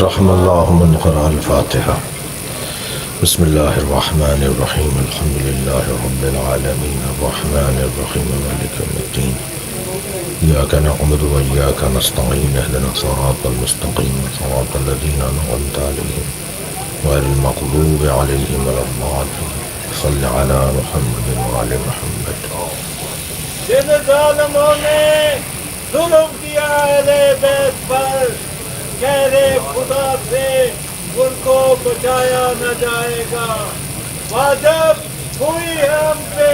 رحم اللہ من قرأ الفاتحہ بسم اللہ الرحمن الرحیم الحمد للہ رب العالمین الرحمن الرحیم مالک یوم الدین ایاک نعبد و ایاک نستعین اهدنا الصراط المستقیم صراط الذین انعمت علیہم غیر المغضوب علیہم ولا الضالین صل علی محمد وآل محمد۔ جن ظالموں نے ظلم کیا اہل بیت پر، کہہ خدا سے ان کو بچایا نہ جائے گا۔ واجب ہوئی ہے ہم پہ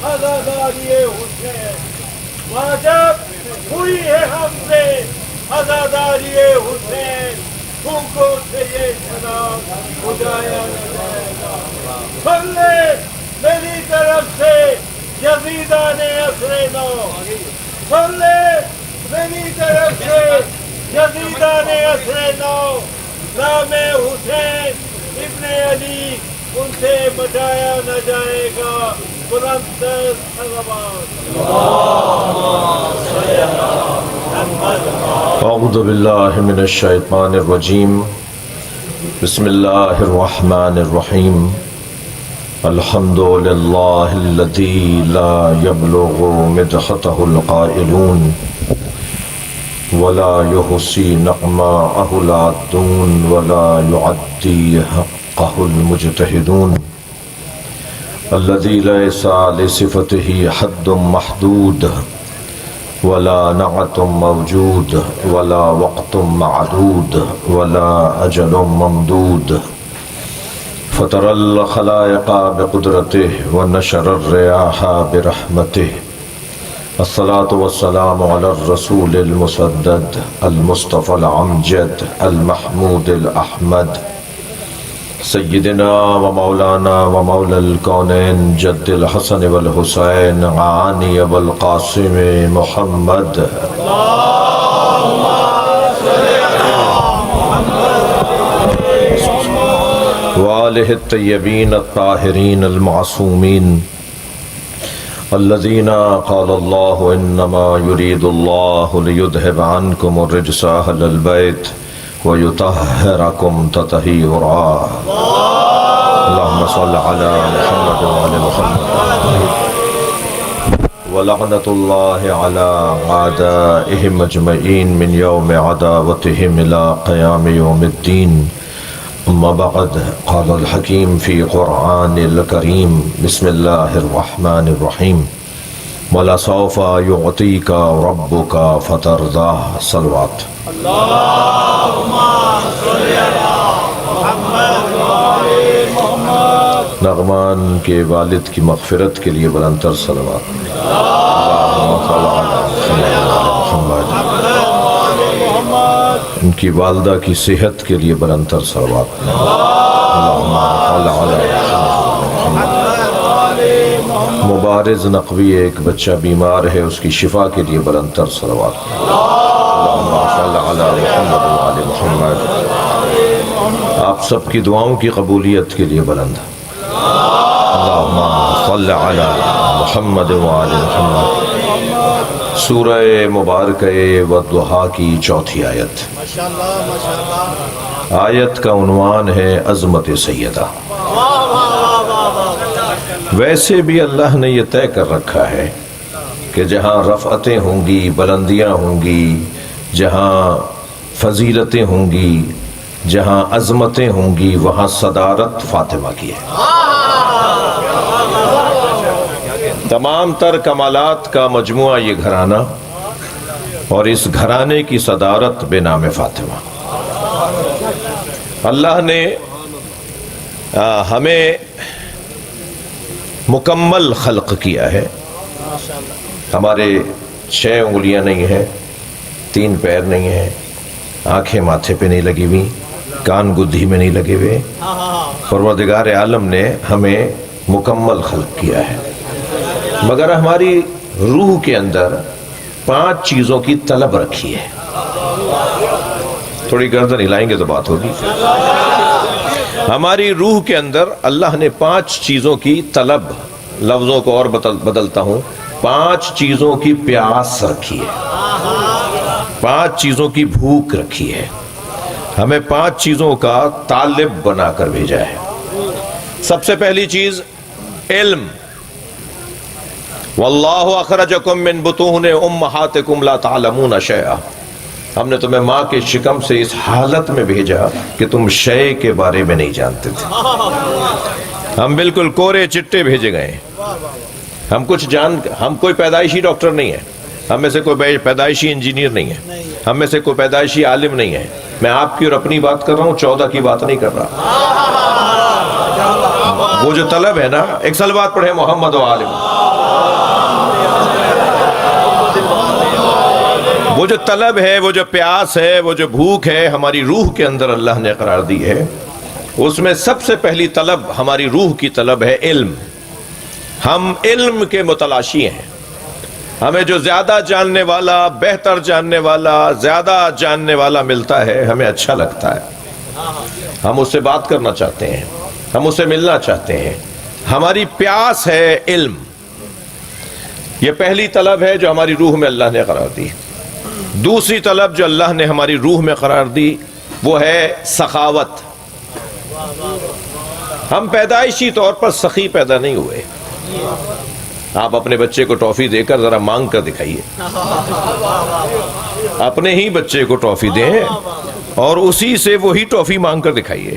عزاداری حسین، واجب ہوئی ہے ہم پہ عزاداری حسین، بھوکوں سے یہ شراب بجایا نہ جائے گا۔ سن لے میری طرف سے یزیدان عصر نو، سن لے میری طرف سے یزیدان عصر نو، نام حسین ابن علی ان سے بچایا نہ جائے گا۔ بلند صلوات۔ اعوذ باللہ من الشیطان الرجیم بسم اللہ الرحمن الرحیم الحمد للہ الذی لا یبلغ مدحتہ القائلون ولا يحصي نعماءه العادون ولا يعدي حقه المجتهدون الذي ليس لصفته حد محدود ولا نعت موجود ولا وقت معدود ولا أجل ممدود فطر الخلائق بقدرته ونشر الرياح برحمته الصلاة والسلام على الرسول المسدد المصطفى العمجد المحمود الأحمد سيدنا ومولانا ومولى الكونين جد الحسن والحسين عاني والقاسم محمد وآله الطيبين الطاهرين المعصومين الذين قال الله إنما يريد الله ليذهب عنكم الرجس أهل البيت ويطهركم تطهيرا اللهم صل على محمد وعلى محمد ولعنة الله على أعدائهم أجمعين من يوم عداوتهم إلى قيام يوم الدين أما بعد قال الحكيم في قرآن الكريم بسم الله الرحمن الرحيم ولسوف يعطيك ربك فترضاه صلوات اللهم صل على محمد وآل محمد۔ نغمان کے والد کی مغفرت کے لیے بلندتر صلوات۔ اللهم صل على محمد ان کی والدہ کی صحت کے لیے بلندتر صلوات۔ اللہم صل علی محمد۔ مبارز نقوی ایک بچہ بیمار ہے، اس کی شفا کے لیے بلندتر صلوات۔ اللہم صل علی محمد وعلی محمد۔ آپ سب کی دعاؤں کی قبولیت کے لیے بلند۔ اللہم صل علی محمد وعلی محمد۔ سورہ مبارکہ والضحیٰ کی چوتھی آیت۔ آیت کا عنوان ہے عظمت سیدہ۔ ویسے بھی اللہ نے یہ طے کر رکھا ہے کہ جہاں رفعتیں ہوں گی، بلندیاں ہوں گی، جہاں فضیلتیں ہوں گی، جہاں عظمتیں ہوں گی، وہاں صدارت فاطمہ کی ہے۔ تمام تر کمالات کا مجموعہ یہ گھرانہ، اور اس گھرانے کی صدارت بے نام فاطمہ۔ اللہ نے ہمیں مکمل خلق کیا ہے۔ ہمارے 6 انگلیاں نہیں ہیں، 3 پیر نہیں ہیں، آنکھیں ماتھے پہ نہیں لگی ہوئی، کان گدھی میں نہیں لگے ہوئے۔ پروردگار عالم نے ہمیں مکمل خلق کیا ہے، مگر ہماری روح کے اندر 5 چیزوں کی طلب رکھی ہے۔ تھوڑی گردن ہلائیں گے تو بات ہوگی۔ ہماری روح کے اندر اللہ نے 5 چیزوں کی طلب، لفظوں کو اور بدلتا ہوں، 5 چیزوں کی پیاس رکھی ہے، 5 چیزوں کی بھوک رکھی ہے۔ ہمیں 5 چیزوں کا طالب بنا کر بھیجا ہے. سب سے پہلی چیز علم. واللہ اخرجکم من بطون امہاتکم لا تعلمون شیئا. ہم نے تمہیں ماں کے شکم سے اس حالت میں بھیجا کہ تم شے کے بارے میں نہیں جانتے تھے. ہم بالکل کورے چٹے بھیجے گئے. ہم کوئی پیدائشی ڈاکٹر نہیں ہے. ہم میں سے کوئی پیدائشی انجینئر نہیں ہے. ہم میں سے کوئی پیدائشی عالم نہیں ہے. میں آپ کی اور اپنی بات کر رہا ہوں, 14 کی بات نہیں کر رہا. وہ جو طلب ہے نا, ایک صلوات پڑھے محمد و عالم. وہ جو طلب ہے, وہ جو پیاس ہے, وہ جو بھوک ہے ہماری روح کے اندر اللہ نے قرار دی ہے. اس میں سب سے پہلی طلب ہماری روح کی طلب ہے علم. ہم علم کے متلاشی ہیں. ہمیں جو زیادہ جاننے والا, بہتر جاننے والا, زیادہ جاننے والا ملتا ہے, ہمیں اچھا لگتا ہے. ہم اس سے بات کرنا چاہتے ہیں, ہم اس سے ملنا چاہتے ہیں. ہماری پیاس ہے علم. یہ پہلی طلب ہے جو ہماری روح میں اللہ نے قرار دی. دوسری طلب جو اللہ نے ہماری روح میں قرار دی وہ ہے سخاوت. ہم پیدائشی طور پر سخی پیدا نہیں ہوئے. آپ اپنے بچے کو ٹافی دے کر ذرا مانگ کر دکھائیے. اپنے ہی بچے کو ٹافی دیں اور اسی سے وہی ٹافی مانگ کر دکھائیے,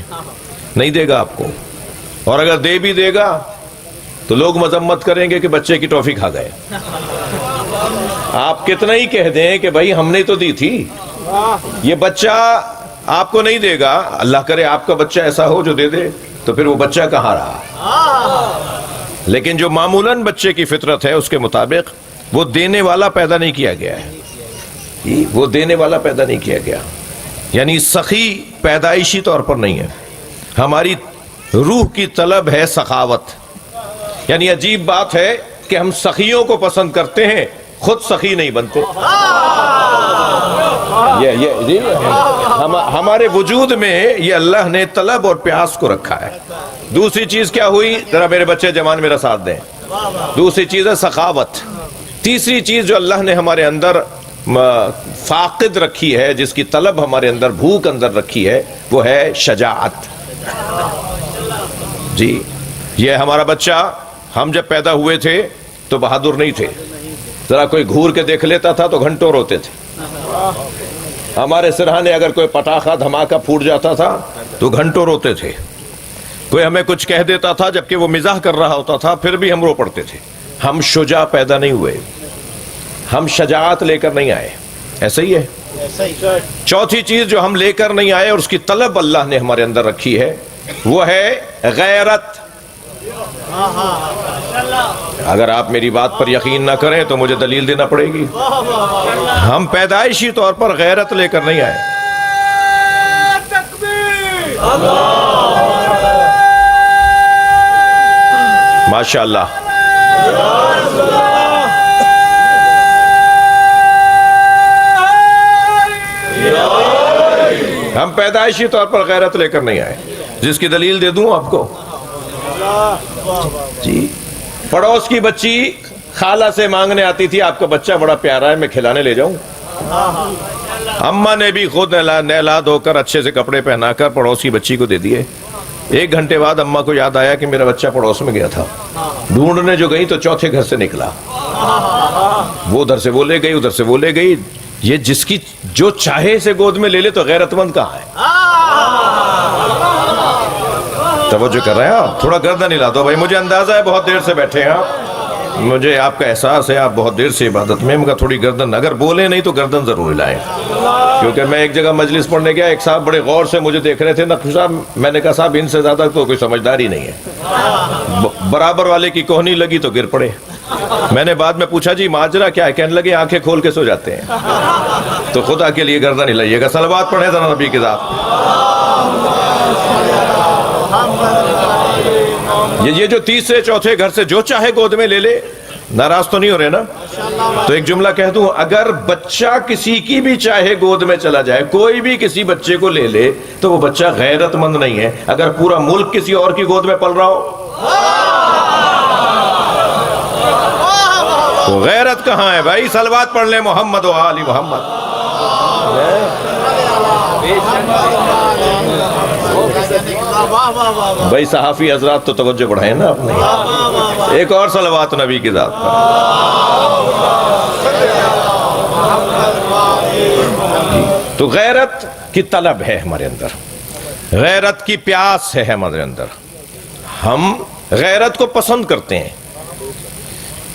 نہیں دے گا آپ کو. اور اگر دے بھی دے گا تو لوگ مذمت کریں گے کہ بچے کی ٹافی کھا گئے. آپ کتنا ہی کہہ دیں کہ بھائی ہم نے تو دی تھی, یہ بچہ آپ کو نہیں دے گا. اللہ کرے آپ کا بچہ ایسا ہو جو دے دے, تو پھر وہ بچہ کہاں رہا. لیکن جو معمولاً بچے کی فطرت ہے اس کے مطابق وہ دینے والا پیدا نہیں کیا گیا ہے. وہ دینے والا پیدا نہیں کیا گیا. یعنی سخی پیدائشی طور پر نہیں ہے. ہماری روح کی طلب ہے سخاوت. یعنی عجیب بات ہے کہ ہم سخیوں کو پسند کرتے ہیں, خود سخی نہیں بنتے. ہمارے وجود میں یہ اللہ نے طلب اور پیاس کو رکھا ہے. دوسری چیز کیا ہوئی, ذرا میرے بچے جوان میرا ساتھ دیں. دوسری چیز ہے سخاوت. تیسری چیز جو اللہ نے ہمارے اندر فاقد رکھی ہے, جس کی طلب ہمارے اندر, بھوک اندر رکھی ہے, وہ ہے شجاعت. جی, یہ ہمارا بچہ, ہم جب پیدا ہوئے تھے تو بہادر نہیں تھے. ذرا کوئی گھور کے دیکھ لیتا تھا تو گھنٹوں روتے تھے. ہمارے سرہانے اگر کوئی پٹاخہ دھماکہ پھوٹ جاتا تھا تو گھنٹوں روتے تھے. کوئی ہمیں کچھ کہہ دیتا تھا جبکہ وہ مزاح کر رہا ہوتا تھا, پھر بھی ہم رو پڑتے تھے. ہم شجاع پیدا نہیں ہوئے, ہم شجاعت لے کر نہیں آئے. ایسا ہی ہے. چوتھی چیز جو ہم لے کر نہیں آئے اور اس کی طلب اللہ نے ہمارے اندر رکھی ہے وہ ہے غیرت. اگر آپ میری بات پر یقین نہ کریں تو مجھے دلیل دینا پڑے گی. ہم پیدائشی طور پر غیرت لے کر نہیں آئے. ماشاء اللہ. ہم پیدائشی طور پر غیرت لے کر نہیں آئے, جس کی دلیل دے دوں آپ کو. جی, پڑوس کی بچی خالہ سے مانگنے آتی تھی, آپ کا بچہ بڑا پیارا ہے, میں کھلانے لے جاؤں. اماں نے بھی خود نہلا دھو کر اچھے سے کپڑے پہنا کر پڑوس کی بچی کو دے دیے. 1 گھنٹے بعد اماں کو یاد آیا کہ میرا بچہ پڑوس میں گیا تھا. ڈھونڈنے جو گئی تو چوتھے گھر سے نکلا. وہ ادھر سے وہ لے گئی, ادھر سے وہ لے گئی. یہ جس کی جو چاہے سے گود میں لے لے تو غیرت مند کہاں ہے؟ توجہ کر رہے ہیں آپ؟ تھوڑا گردن ہلا دو بھائی. مجھے اندازہ ہے بہت دیر سے بیٹھے ہیں آپ, مجھے آپ کا احساس ہے آپ بہت دیر سے عبادت میں. مگر تھوڑی گردن, اگر بولے نہیں تو گردن ضرور ہلائیں. کیونکہ میں ایک جگہ مجلس پڑھنے گیا, ایک صاحب بڑے غور سے مجھے دیکھ رہے تھے. نقوی صاحب, میں نے کہا صاحب ان سے زیادہ تو کوئی سمجھدار ہی نہیں ہے. برابر والے کی کوہنی لگی تو گر پڑے. میں نے بعد میں پوچھا جی ماجرا کیا ہے, کہنے لگے آنکھیں کھول کے سو جاتے ہیں. تو خدا کے لیے گردن ہلائیے گا. صلوات پڑھیں ذرا نبی کے ذات. یہ جو تیسرے چوتھے گھر سے جو چاہے گود میں لے لے, ناراض تو نہیں ہو رہے نا؟ تو ایک جملہ کہہ دوں, اگر بچہ کسی کی بھی چاہے گود میں چلا جائے, کوئی بھی کسی بچے کو لے لے, تو وہ بچہ غیرت مند نہیں ہے. اگر پورا ملک کسی اور کی گود میں پل رہا ہو تو غیرت کہاں ہے بھائی؟ صلوات پڑھ لیں محمد و آل محمد. بھائی صحافی حضرات تو توجہ بڑھائیں نا آپ نے. ایک اور صلوات نبی کی ذات پر. تو غیرت کی طلب ہے ہمارے اندر, غیرت کی پیاس ہے ہمارے اندر, ہم غیرت کو پسند کرتے ہیں.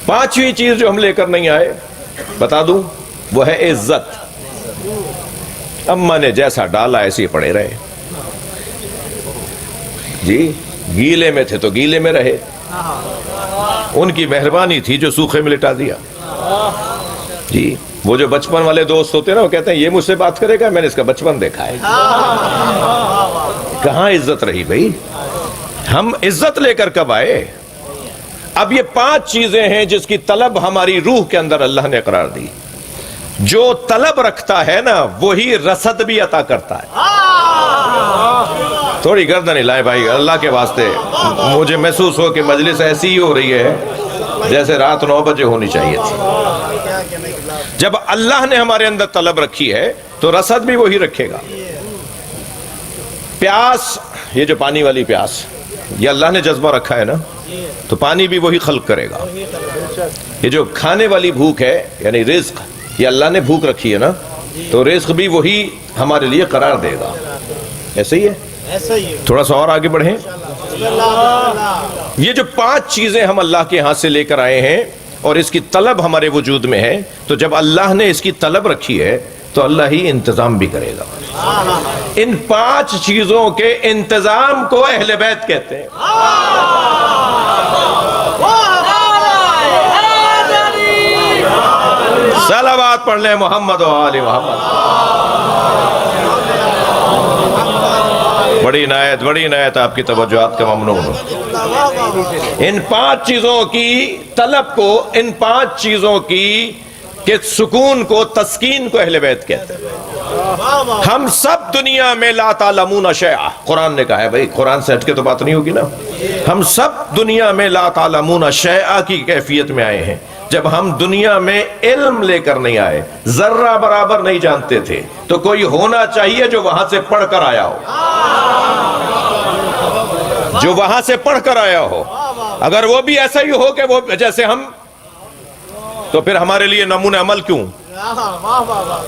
پانچویں چیز جو ہم لے کر نہیں آئے بتا دوں, وہ ہے عزت. اماں نے جیسا ڈالا ایسے ہی پڑے رہے جی, گیلے میں تھے تو گیلے میں رہے, ان کی مہربانی تھی جو سوکھے میں لٹا دیا جی. وہ جو بچپن والے دوست ہوتے ہیں نا, وہ کہتے ہیں یہ مجھ سے بات کرے گا, میں نے اس کا بچپن دیکھا ہے. کہاں عزت رہی بھائی, ہم عزت لے کر کب آئے؟ اب یہ 5 چیزیں ہیں جس کی طلب ہماری روح کے اندر اللہ نے قرار دی. جو طلب رکھتا ہے نا وہی رسد بھی عطا کرتا ہے. تھوڑی گردن ہلائیں بھائی اللہ کے واسطے, مجھے محسوس ہو کہ مجلس ایسی ہی ہو رہی ہے جیسے رات 9 بجے ہونی چاہیے تھی. جب اللہ نے ہمارے اندر طلب رکھی ہے تو رسد بھی وہی رکھے گا. پیاس, یہ جو پانی والی پیاس, یہ اللہ نے جذبہ رکھا ہے نا, تو پانی بھی وہی خلق کرے گا. یہ جو کھانے والی بھوک ہے یعنی رزق, یہ اللہ نے بھوک رکھی ہے نا, تو رزق بھی وہی ہمارے لیے قرار دے گا. ایسے ہی ہے, تھوڑا سا اور آگے بڑھیں. یہ جو 5 چیزیں ہم اللہ کے ہاں سے لے کر آئے ہیں اور اس کی طلب ہمارے وجود میں ہے, تو جب اللہ نے اس کی طلب رکھی ہے تو اللہ ہی انتظام بھی کرے گا. ان 5 چیزوں کے انتظام کو اہل بیت کہتے ہیں. صلوات پڑھ لیں محمد و آل محمد. بڑی عنایت آپ کی توجہات کا ممنون ہو. ان 5 چیزوں کی طلب کو, ان 5 چیزوں کی کہ سکون کو, تسکین کو اہل بیت کہتے ہیں. ہم سب دنیا میں لا تعلمون شیئا, قرآن نے کہا ہے بھائی, قرآن سے ہٹ کے تو بات نہیں ہوگی نا. ہم سب دنیا میں لا تعلمون شیئا کی کیفیت میں آئے ہیں. جب ہم دنیا میں علم لے کر نہیں آئے, ذرہ برابر نہیں جانتے تھے, تو کوئی ہونا چاہیے جو وہاں سے پڑھ کر آیا ہو, جو وہاں سے پڑھ کر آیا ہو. اگر وہ بھی ایسا ہی ہو کہ وہ جیسے ہم, تو پھر ہمارے لیے نمونہ عمل کیوں,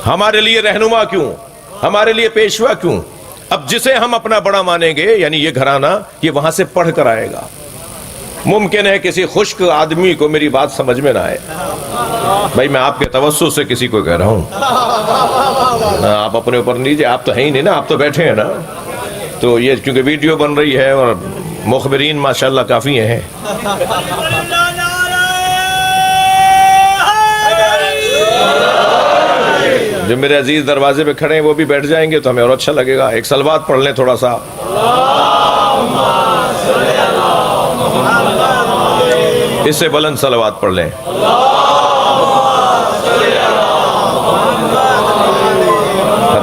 ہمارے لیے رہنما کیوں, ہمارے لیے پیشوا کیوں؟ اب جسے ہم اپنا بڑا مانیں گے یعنی یہ گھرانہ, یہ وہاں سے پڑھ کر آئے گا. ممکن ہے کسی خشک آدمی کو میری بات سمجھ میں نہ آئے. بھائی میں آپ کے توسط سے کسی کو کہہ رہا ہوں, آپ اپنے اوپر لیجیے, آپ تو ہیں ہی نہیں نا, آپ تو بیٹھے ہیں نا. تو یہ کیونکہ ویڈیو بن رہی ہے اور مخبرین ماشاءاللہ کافی ہیں. جو میرے عزیز دروازے پہ کھڑے ہیں وہ بھی بیٹھ جائیں گے تو ہمیں اور اچھا لگے گا. ایک صلوات پڑھ لیں تھوڑا سا. اس سے بلند صلوات پڑھ لیں.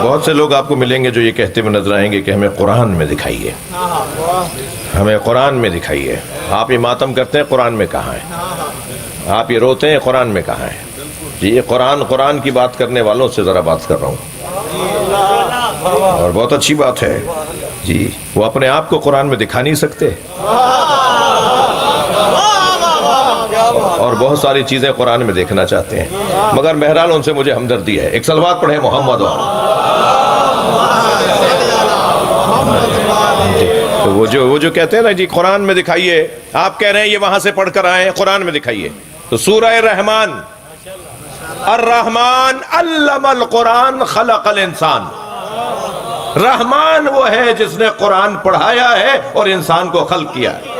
بہت سے لوگ آپ کو ملیں گے جو یہ کہتے ہوئے نظر آئیں گے کہ ہمیں قرآن میں دکھائیے, ہمیں قرآن میں دکھائیے. آپ یہ ماتم کرتے ہیں, قرآن میں کہاں ہے؟ آپ یہ روتے ہیں, قرآن میں کہاں ہے؟ جی یہ قرآن کی بات کرنے والوں سے ذرا بات کر رہا ہوں, اور بہت اچھی بات ہے جی. وہ اپنے آپ کو قرآن میں دکھا نہیں سکتے, اور بہت ساری چیزیں قرآن میں دیکھنا چاہتے ہیں, مگر بہرحال ان سے مجھے ہمدردی ہے. ایک صلوات پڑھیں محمد. تو وہ جو کہتے ہیں نا جی قرآن میں دکھائیے, آپ کہہ رہے ہیں یہ وہاں سے پڑھ کر آئے ہیں, قرآن میں دکھائیے. تو سورہ رحمان, الرحمن علم القرآن خلق الانسان. رحمان وہ ہے جس نے قرآن پڑھایا ہے اور انسان کو خلق کیا ہے.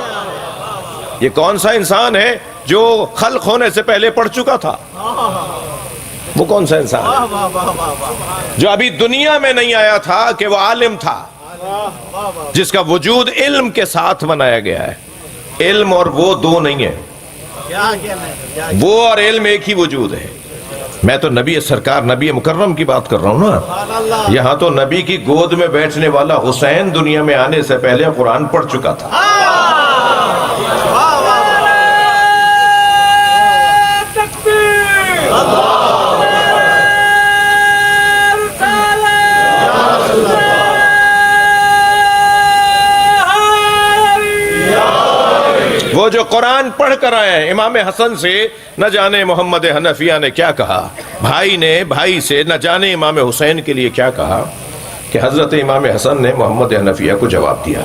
یہ کون سا انسان ہے جو خلق ہونے سے پہلے پڑھ چکا تھا؟ وہ کون سا انسان ہے جو ابھی دنیا میں نہیں آیا تھا کہ وہ عالم تھا, جس کا وجود علم کے ساتھ بنایا گیا ہے. علم اور وہ دو نہیں ہے, وہ اور علم ایک ہی وجود ہے. میں تو نبی سرکار, نبی مکرم کی بات کر رہا ہوں نا. یہاں تو نبی کی گود میں بیٹھنے والا حسین دنیا میں آنے سے پہلے قرآن پڑھ چکا تھا. قرآن پڑھ کر آئے ہیں. امام حسن سے نہ جانے محمد حنفیہ نے کیا کہا, بھائی نے بھائی سے نہ جانے امام حسین کے لیے کیا کہا, کہ حضرت امام حسن نے محمد حنفیہ کو جواب دیا,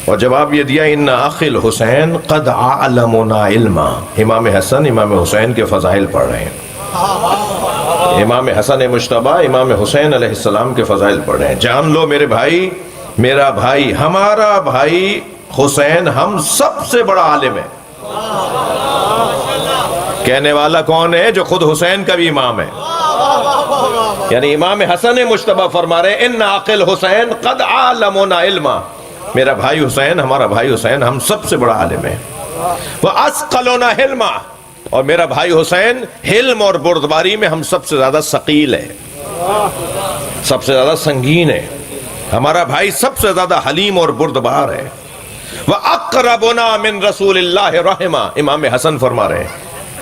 اور جواب یہ دیا ان اخی الحسین قد علمنا علما. امام حسن امام حسین کے فضائل پڑھ رہے ہیں, امام حسن مجتبی امام حسین علیہ السلام کے فضائل پڑھ رہے ہیں. جان لو میرے بھائی, میرا بھائی ہمارا بھائی حسین ہم سب سے بڑا عالم ہے. کہنے والا کون ہے؟ جو خود حسین کا بھی امام ہے. یعنی امام حسن مجتبی فرما رہے ہیں ان عاقل حسین قد علمنا علما, میرا بھائی حسین ہمارا بھائی حسین ہم سب سے بڑا عالم ہے. وَأَثْقَلُنَا حِلْمًا, اور میرا بھائی حسین حلم اور بردباری میں ہم سب سے زیادہ ثقیل ہے, سب سے زیادہ سنگین ہے. ہمارا بھائی سب سے زیادہ حلیم اور بردبار ہے. وَأَقْرَبُنَا مِن رَسُولِ اللَّهِ رَحِمًا, امام حسن فرما رہے ہیں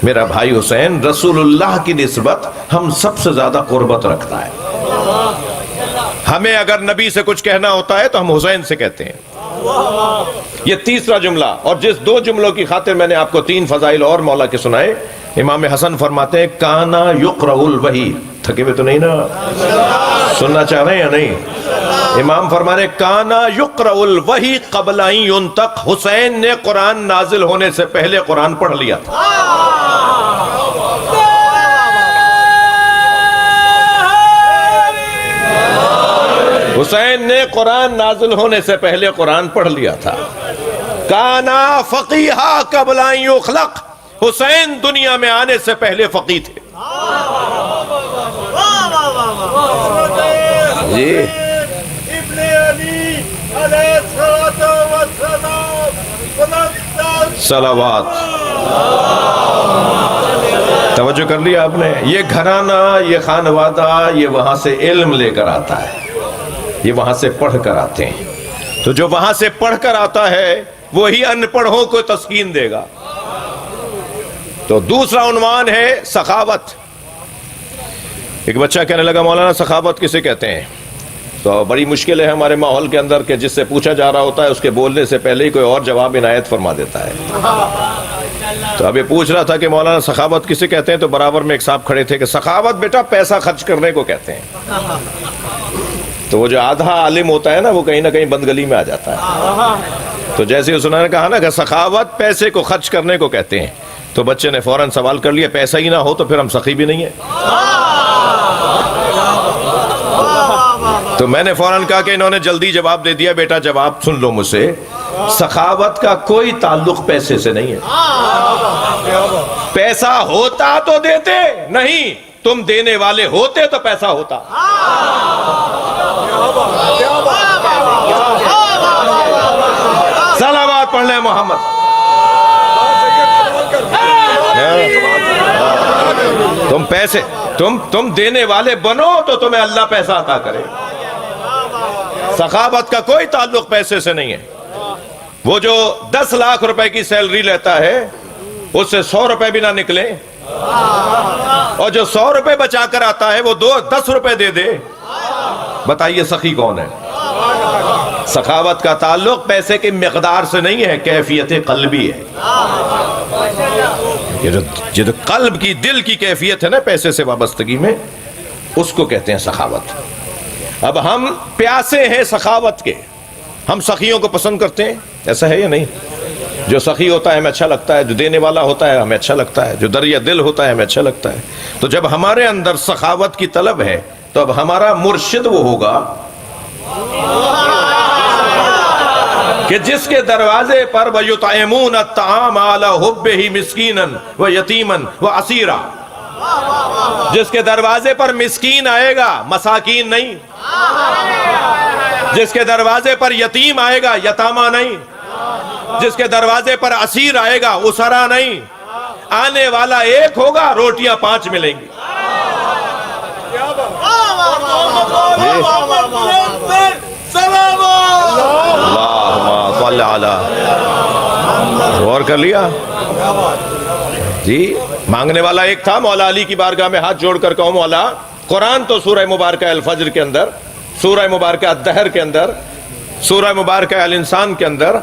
میرا بھائی حسین رسول اللہ کی نسبت ہم سب سے زیادہ قربت رکھتا ہے. ہمیں اگر نبی سے کچھ کہنا ہوتا ہے تو ہم حسین سے کہتے ہیں. یہ تیسرا جملہ, اور جس دو جملوں کی خاطر میں نے آپ کو 3 فضائل اور مولا کے سنائے. امام حسن فرماتے ہیں کانا یقرأ الوحی, تھکے ہوئے تو نہیں نا, سننا چاہ رہے ہیں یا نہیں؟ امام فرما رہے کانا یقرأ الوحی قبل ان ینطق, حسین نے قرآن نازل ہونے سے پہلے قرآن پڑھ لیا تھا. حسین نے قرآن نازل ہونے سے پہلے قرآن پڑھ لیا تھا. کانا فقیہا قبل ان یخلق, حسین دنیا میں آنے سے پہلے فقیہ تھے. جی ابن علی علیہ السلام صلوات, توجہ کر لیا آپ نے. یہ گھرانہ, یہ خانوادہ, یہ وہاں سے علم لے کر آتا ہے, یہ وہاں سے پڑھ کر آتے ہیں. تو جو وہاں سے پڑھ کر آتا ہے وہی ان پڑھوں کو تسکین دے گا. تو دوسرا عنوان ہے سخاوت. ایک بچہ کہنے لگا مولانا سخاوت کسے کہتے ہیں؟ تو بڑی مشکل ہے ہمارے ماحول کے اندر کہ جس سے پوچھا جا رہا ہوتا ہے اس کے بولنے سے پہلے ہی کوئی اور جواب عنایت فرما دیتا ہے. تو اب یہ پوچھ رہا تھا کہ مولانا سخاوت کسے کہتے ہیں, تو برابر میں ایک صاحب کھڑے تھے کہ سخاوت بیٹا پیسہ خرچ کرنے کو کہتے ہیں. تو وہ جو آدھا عالم ہوتا ہے نا, وہ کہیں نہ کہیں بندگلی میں آ جاتا ہے. تو جیسے اس نے کہا نا کہ سخاوت پیسے کو خرچ کرنے کو کہتے ہیں, تو بچے نے فوراً سوال کر لیا پیسہ ہی نہ ہو تو پھر ہم سخی بھی نہیں ہیں. تو میں نے فوراً کہا کہ انہوں نے جلدی جواب دے دیا, بیٹا جواب سن لو مجھ سے, سخاوت کا کوئی تعلق پیسے سے نہیں ہے. پیسہ ہوتا تو دیتے نہیں, تم دینے والے ہوتے تو پیسہ ہوتا. صلوات پڑھ لیں محمد. تم پیسے تم دینے والے بنو تو تمہیں اللہ پیسہ عطا کرے. سخاوت کا کوئی تعلق پیسے سے نہیں ہے. وہ جو 10 لاکھ روپے کی سیلری لیتا ہے اس سے 100 روپے بھی نہ نکلے, اور جو 100 روپے بچا کر آتا ہے وہ 10 روپے دے دے, بتائیے سخی کون ہے؟ سخاوت کا تعلق پیسے کی مقدار سے نہیں ہے, کیفیت قلبی ہے. یہ جو قلب کی, دل کی کیفیت ہے نا پیسے سے وابستگی میں, اس کو کہتے ہیں سخاوت. اب ہم پیاسے ہیں سخاوت کے, ہم سخیوں کو پسند کرتے ہیں, ایسا ہے یا نہیں؟ جو سخی ہوتا ہے ہمیں اچھا لگتا ہے, جو دینے والا ہوتا ہے ہمیں اچھا لگتا ہے, جو دریا دل ہوتا ہے ہمیں اچھا لگتا ہے. تو جب ہمارے اندر سخاوت کی طلب ہے تو اب ہمارا مرشد وہ ہوگا کہ جس کے دروازے پر وَيُطْعِمُونَ الطَّعَامَ عَلَى حُبِّهِ مِسْكِينًا وَيَتِيمًا وَأَسِيرًا, جس کے دروازے پر مسکین آئے گا, مساکین نہیں. جس کے دروازے پر یتیم آئے گا, یتامہ نہیں. جس کے دروازے پر اسیر آئے گا, اسرا نہیں. آنے والا ایک ہوگا, روٹیاں 5 ملیں گی. اللہم صل علی, غور کر لیا جی. مانگنے والا ایک تھا, مولا علی کی بارگاہ میں ہاتھ جوڑ کر کہو مولا, قرآن تو سورہ مبارکہ الفجر کے اندر, سورہ مبارکہ الدہر کے اندر, سورہ مبارکہ الانسان کے اندر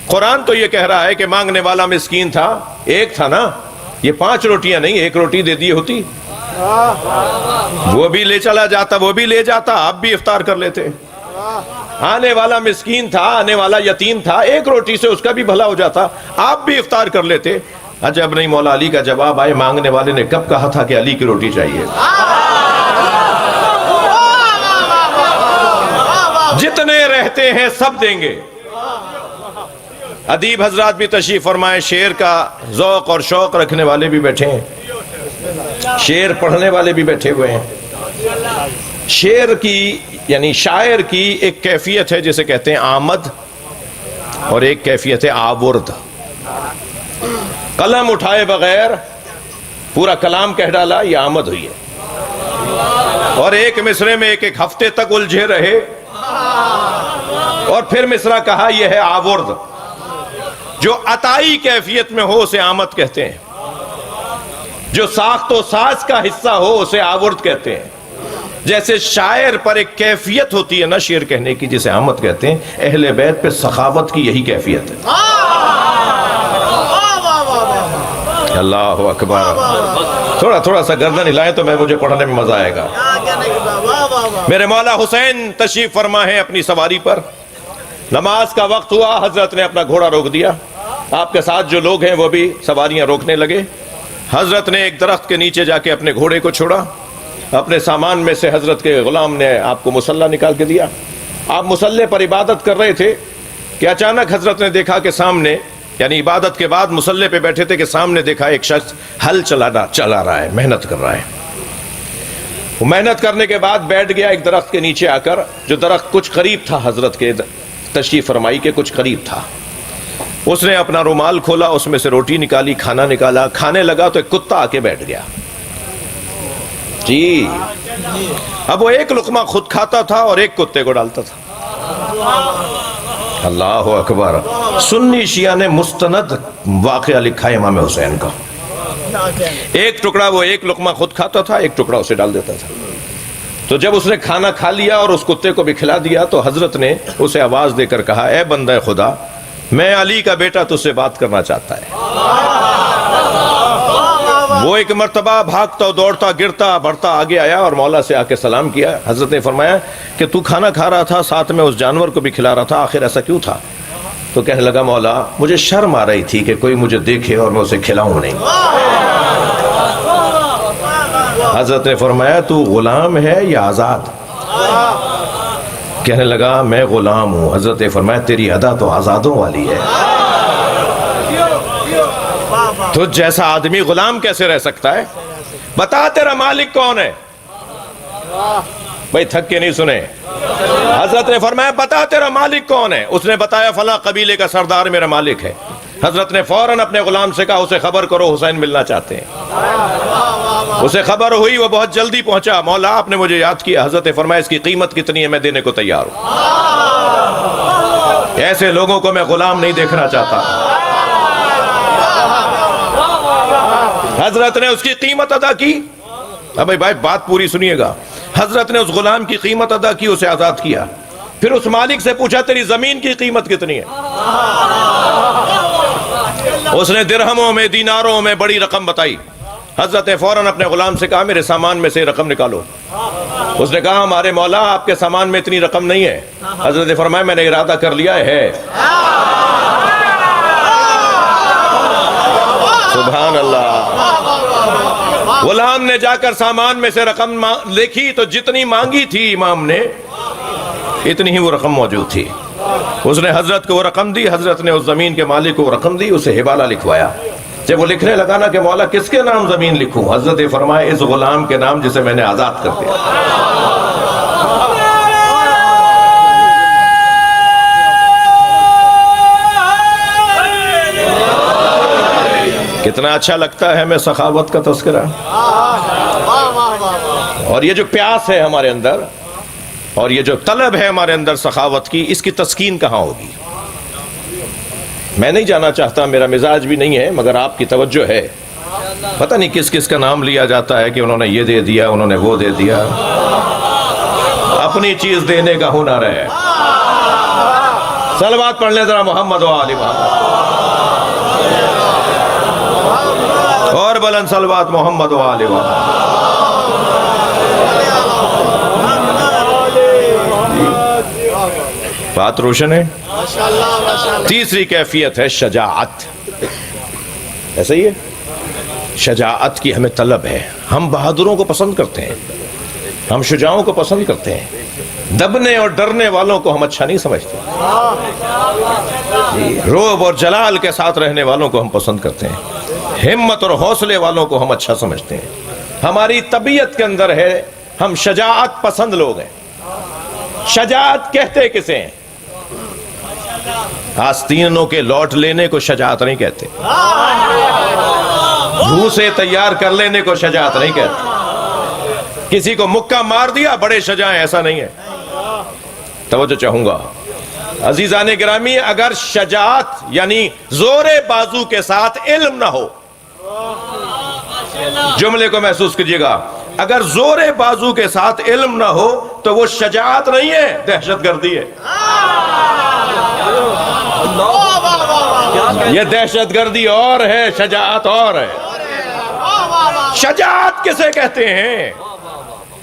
قرآن تو یہ کہہ رہا ہے کہ مانگنے والا مسکین تھا، ایک تھا نا، یہ 5 روٹیاں نہیں، 1 روٹی دے دی ہوتی وہ بھی لے چلا جاتا، وہ بھی لے جاتا، آپ بھی افطار کر لیتے۔ آنے والا مسکین تھا، آنے والا یتیم تھا، 1 روٹی سے اس کا بھی بھلا ہو جاتا، آپ بھی افطار کر لیتے۔ عجب نہیں، مولا علی کا جواب آئے، مانگنے والے نے کب کہا تھا کہ علی کی روٹی چاہیے؟ جتنے رہتے ہیں سب دیں گے۔ ادیب حضرات بھی تشریف فرمائے، شعر کا ذوق اور شوق رکھنے والے بھی بیٹھے ہیں، شعر پڑھنے والے بھی بیٹھے ہوئے ہیں۔ شعر کی یعنی شاعر کی ایک کیفیت ہے جسے کہتے ہیں آمد، اور ایک کیفیت ہے آورد۔ قلم اٹھائے بغیر پورا کلام کہہ ڈالا، یہ آمد ہوئی ہے، اور ایک مصرے میں ایک ہفتے تک الجھے رہے اور پھر مصرع کہا، یہ ہے آورد۔ جو عطائی کیفیت میں ہو اسے آمد کہتے ہیں، جو ساخت و ساز کا حصہ ہو اسے آورد کہتے ہیں۔ جیسے شاعر پر ایک کیفیت ہوتی ہے نا شعر کہنے کی، جسے آمد کہتے ہیں، اہل بیت پہ سخاوت کی یہی کیفیت ہے۔ اللہ اکبر۔ تھوڑا سا گردن ہلائیں تو مجھے پڑھنے میں مزہ آئے گا۔ میرے مولا حسین تشریف فرما ہے اپنی سواری پر، نماز کا وقت ہوا، حضرت نے اپنا گھوڑا روک دیا، آپ کے ساتھ جو لوگ ہیں وہ بھی سواریاں روکنے لگے۔ حضرت نے ایک درخت کے نیچے جا کے اپنے گھوڑے کو چھوڑا، اپنے سامان میں سے حضرت کے غلام نے آپ کو مصلی نکال کے دیا۔ آپ مصلی پر عبادت کر رہے تھے کہ اچانک حضرت نے دیکھا کہ سامنے، یعنی عبادت کے بعد مصلی پہ بیٹھے تھے کہ سامنے دیکھا ایک شخص ہل چلا رہا ہے، محنت کر رہا ہے۔ وہ محنت کرنے کے بعد بیٹھ گیا ایک درخت کے نیچے آ کر، جو درخت کچھ قریب تھا حضرت کے تشریف فرمائی کے کچھ قریب تھا۔ اس نے اپنا رومال کھولا، اس میں سے روٹی نکالی، کھانا نکالا، کھانے لگا تو ایک کتا آ کے بیٹھ گیا۔ جی، اب وہ ایک لقمہ خود کھاتا تھا اور ایک کتے کو ڈالتا تھا۔ اللہ اکبر۔ سنی شیعہ نے مستند واقعہ لکھا ہے امام حسین کا، ایک ٹکڑا وہ ایک لقمہ خود کھاتا تھا، ایک ٹکڑا اسے ڈال دیتا تھا۔ تو جب اس نے کھانا کھا لیا اور اس کتے کو بھی کھلا دیا تو حضرت نے اسے آواز دے کر کہا، اے بندہ خدا، میں علی کا بیٹا تجھ سے بات کرنا چاہتا ہے۔ وہ ایک مرتبہ بھاگتا دوڑتا گرتا بڑھتا آگے آیا اور مولا سے آ کے سلام کیا۔ حضرت نے فرمایا کہ تو کھانا کھا رہا تھا، ساتھ میں اس جانور کو بھی کھلا رہا تھا، آخر ایسا کیوں تھا؟ تو کہنے لگا، مولا مجھے شرم آ رہی تھی کہ کوئی مجھے دیکھے اور میں اسے کھلاؤں نہیں۔ حضرت نے فرمایا، تو غلام ہے یا آزاد؟ کہنے لگا، میں غلام ہوں۔ حضرت نے فرمایا، تیری ادا تو آزادوں والی ہے، تو جیسا آدمی غلام کیسے رہ سکتا ہے؟ بتا تیرا مالک کون ہے؟ بھائی تھک کے نہیں سنے؟ حضرت نے فرمایا، بتا تیرا مالک کون ہے؟ اس نے بتایا، فلاں قبیلے کا سردار میرا مالک ہے۔ حضرت نے فوراً اپنے غلام سے کہا، اسے خبر کرو حسین ملنا چاہتے ہیں۔ اسے خبر ہوئی، وہ بہت جلدی پہنچا۔ مولا آپ نے مجھے یاد کیا۔ حضرت نے فرمایا، اس کی قیمت کتنی ہے؟ میں دینے کو تیار ہوں۔ ایسے لوگوں کو میں غلام نہیں دیکھنا چاہتا۔ حضرت نے اس کی قیمت ادا کی۔ اب بھائی بات پوری سنیے گا۔ حضرت نے اس غلام کی قیمت ادا کی، اسے آزاد کیا۔ پھر اس مالک سے پوچھا، تیری زمین کی قیمت کتنی ہے؟ اس نے درہموں میں دیناروں میں بڑی رقم بتائی۔ حضرت نے فوراً اپنے غلام سے کہا، میرے سامان میں سے رقم نکالو۔ اس نے کہا، ہمارے مولا آپ کے سامان میں اتنی رقم نہیں ہے۔ حضرت نے فرمایا، میں نے ارادہ کر لیا ہے۔ سبحان اللہ۔ غلام نے جا کر سامان میں سے رقم دیکھی تو جتنی مانگی تھی امام نے اتنی ہی وہ رقم موجود تھی۔ اس نے حضرت کو وہ رقم دی۔ حضرت نے اس زمین کے مالک کو وہ رقم دی، اسے حوالہ لکھوایا۔ جب وہ لکھنے لگا نا کہ مولا کس کے نام زمین لکھوں، حضرت نے فرمایا، اس غلام کے نام جسے میں نے آزاد کر دیا۔ کتنا اچھا لگتا ہے ہمیں سخاوت کا تذکرہ، اور یہ جو پیاس ہے ہمارے اندر اور یہ جو طلب ہے ہمارے اندر سخاوت کی، اس کی تسکین کہاں ہوگی؟ میں نہیں جانا چاہتا، میرا مزاج بھی نہیں ہے، مگر آپ کی توجہ ہے۔ پتہ نہیں کس کس کا نام لیا جاتا ہے کہ انہوں نے یہ دے دیا، انہوں نے وہ دے دیا۔ اپنی چیز دینے کا ہنر ہے، صلوات پڑھ لیں ذرا محمد و آل محمد، اور بلند صلوات محمد و آل محمد۔ بات روشن ہے؟ تیسری کیفیت ہے شجاعت۔ ایسا ہی ہے، شجاعت کی ہمیں طلب ہے۔ ہم بہادروں کو پسند کرتے ہیں، ہم شجاعوں کو پسند کرتے ہیں، دبنے اور ڈرنے والوں کو ہم اچھا نہیں سمجھتے، رعب اور جلال کے ساتھ رہنے والوں کو ہم پسند کرتے ہیں، ہمت اور حوصلے والوں کو ہم اچھا سمجھتے ہیں۔ ہماری طبیعت کے اندر ہے، ہم شجاعت پسند لوگ ہیں۔ شجاعت کہتے کسے ہیں؟ آستینوں کے لوٹ لینے کو شجاعت نہیں کہتے، بھوسے تیار کر لینے کو شجاعت نہیں کہتے، کسی کو مکہ مار دیا بڑے شجاع ہیں، ایسا نہیں ہے۔ توجہ چاہوں گا عزیزان گرامی، اگر شجاعت یعنی زور بازو کے ساتھ علم نہ ہو، جملے کو محسوس کیجئے گا، اگر زور بازو کے ساتھ علم نہ ہو تو وہ شجاعت نہیں ہے، دہشت گردی ہے۔ یہ دہشت گردی اور ہے، شجاعت اور ہے۔ شجاعت کسے کہتے ہیں؟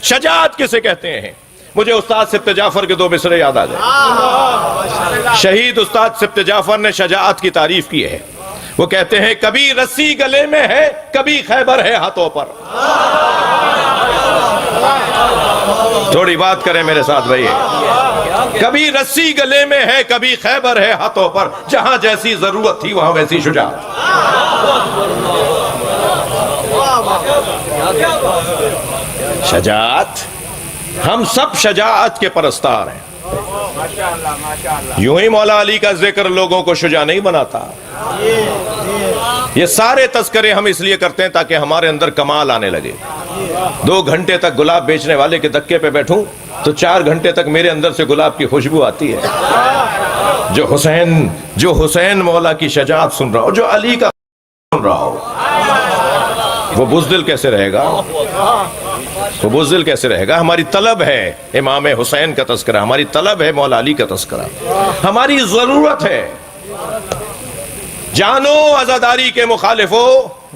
شجاعت کسے کہتے ہیں؟ مجھے استاد سبت جعفر کے دو مصرے یاد آ گئے۔ شہید استاد سبت جعفر نے شجاعت کی تعریف کی ہے، وہ کہتے ہیں کبھی رسی گلے میں ہے، کبھی خیبر ہے ہاتھوں پر۔ تھوڑی بات کریں میرے ساتھ بھائی، کبھی رسی گلے میں ہے، کبھی خیبر ہے ہاتھوں پر، جہاں جیسی ضرورت تھی وہاں ویسی شجاعت۔ شجاعت، ہم سب شجاعت کے پرستار ہیں۔ یوں ہی مولا علی کا ذکر لوگوں کو شجاع نہیں بناتا، یہ سارے تذکرے ہم اس لیے کرتے ہیں تاکہ ہمارے اندر کمال آنے لگے۔ 2 گھنٹے تک گلاب بیچنے والے کے دکے پہ بیٹھوں تو 4 گھنٹے تک میرے اندر سے گلاب کی خوشبو آتی ہے۔ جو حسین مولا کی شجاعت سن رہا ہو، جو علی کا سن رہا ہو، وہ بزدل کیسے رہے گا؟ وہ بزدل کیسے رہے گا؟ ہماری طلب ہے امام حسین کا تذکرہ، ہماری طلب ہے مولا علی کا تذکرہ، ہماری ضرورت ہے۔ جانو عزاداری کے مخالفو،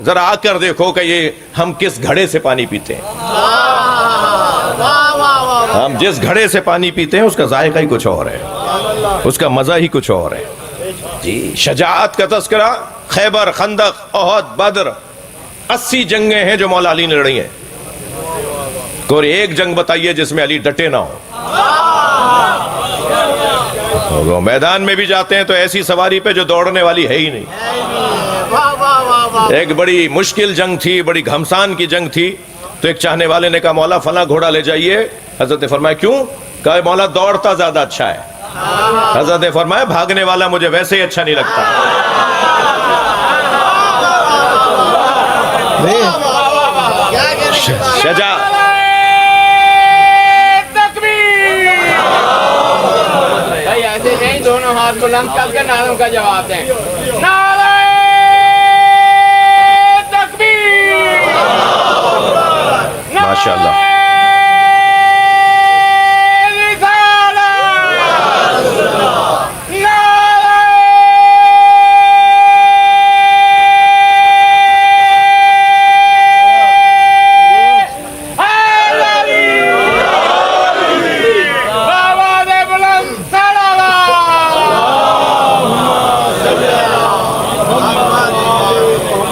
ذرا آ کر دیکھو کہ یہ ہم کس گھڑے سے پانی پیتے ہیں۔ ہم جس گھڑے سے پانی پیتے ہیں اس کا ذائقہ ہی کچھ اور ہے، اس کا مزہ ہی کچھ اور ہے۔ جی، شجاعت کا تذکرہ، خیبر، خندق، احد، بدر، 80 جنگیں ہیں جو مولا علی نے لڑی ہیں۔ کوئی ایک جنگ بتائیے جس میں علی ڈٹے نہ ہو۔ وہ میدان میں بھی جاتے ہیں تو ایسی سواری پہ جو دوڑنے والی ہے ہی نہیں۔ ایک بڑی مشکل جنگ تھی، بڑی گھمسان کی جنگ تھی، تو ایک چاہنے والے نے کہا مولا فلاں گھوڑا لے جائیے۔ حضرت نے فرمایا کیوں؟ کہا مولا دوڑتا زیادہ اچھا ہے۔ حضرت نے فرمایا بھاگنے والا مجھے ویسے ہی اچھا نہیں لگتا۔ شجاعت، دونوں ہاتھ بلند کر کے نعروں کا جواب دیں۔ نعرہ تکبیر، ماشاءاللہ،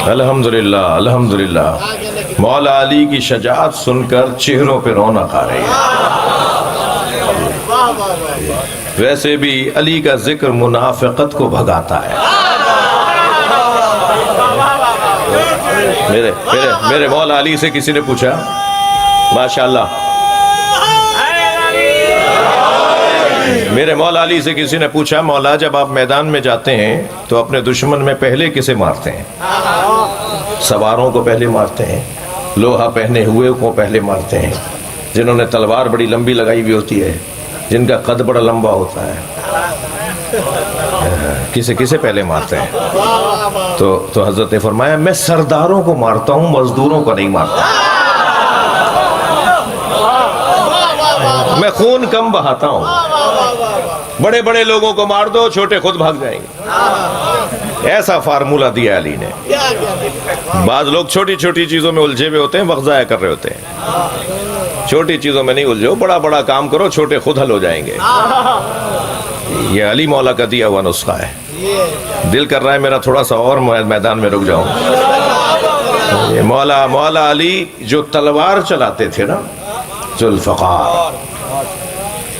الحمدللہ الحمدللہ۔ مولا علی کی شجاعت سن کر چہروں پہ رونق آ رہی ہے۔ ویسے بھی علی کا ذکر منافقت کو بھگاتا ہے۔ میرے مولا علی سے کسی نے پوچھا، ماشاءاللہ، میرے مولا علی سے کسی نے پوچھا مولا جب آپ میدان میں جاتے ہیں تو اپنے دشمن میں پہلے کسے مارتے ہیں؟ سواروں کو پہلے مارتے ہیں، لوہا پہنے ہوئے کو پہلے مارتے ہیں، جنہوں نے تلوار بڑی لمبی لگائی ہوئی ہوتی ہے، جن کا قد بڑا لمبا ہوتا ہے، کسے پہلے مارتے ہیں؟ تو حضرت نے فرمایا میں سرداروں کو مارتا ہوں، مزدوروں کو نہیں مارتا، میں خون کم بہاتا ہوں۔ بڑے بڑے لوگوں کو مار دو، چھوٹے خود بھاگ جائیں گے. ایسا فارمولہ دیا علی نے. بعض لوگ چھوٹی چھوٹی چیزوں میں الجھے ہوئے ہوتے ہیں، وقت ضائع کر رہے ہوتے ہیں. چھوٹی چیزوں میں نہیں الجھو، بڑا بڑا کام کرو، چھوٹے خود حل ہو جائیں گے. یہ علی مولا کا دیا ہوا نسخہ ہے. دل کر رہا ہے میرا تھوڑا سا اور میدان میں رک جاؤں. یہ مولا علی جو تلوار چلاتے تھے نا، ذوالفقار،